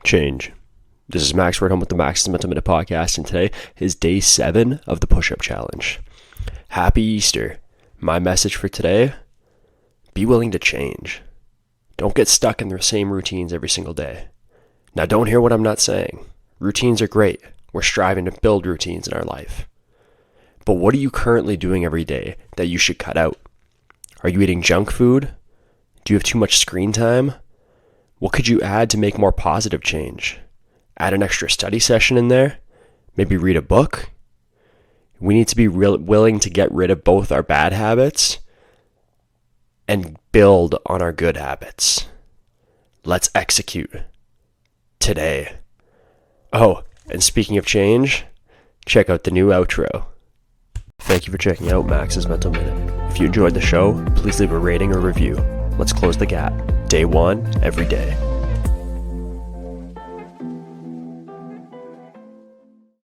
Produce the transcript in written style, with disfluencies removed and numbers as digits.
Change. This is Max Redhome with the Max's Mental Minute Podcast, and today is day 7 of the push-up challenge. Happy Easter. My message for today, be willing to change. Don't get stuck in the same routines every single day. Now, don't hear what I'm not saying. Routines are great. We're striving to build routines in our life. But what are you currently doing every day that you should cut out? Are you eating junk food? Do you have too much screen time? What could you add to make more positive change? Add an extra study session in there? Maybe read a book? We need to be willing to get rid of both our bad habits and build on our good habits. Let's execute today. Oh, and speaking of change, check out the new outro. Thank you for checking out Max's Mental Minute. If you enjoyed the show, please leave a rating or review. Let's close the gap. Day 1, every day.